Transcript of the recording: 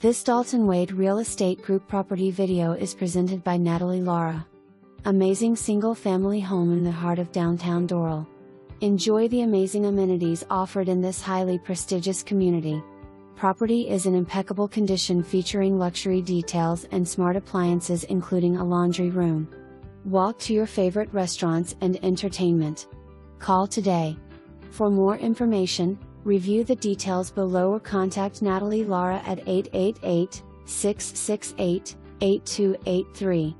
This Dalton Wade Real Estate Group property video is presented by Natalie Lara. Amazing single-family home in the heart of Downtown Doral. Enjoy the amazing amenities offered in this highly prestigious community. Property is in impeccable condition featuring luxury details and smart appliances including a laundry room. Walk to your favorite restaurants and entertainment. Call today. For more information, review the details below or contact Natalie Lara at 888-668-8283.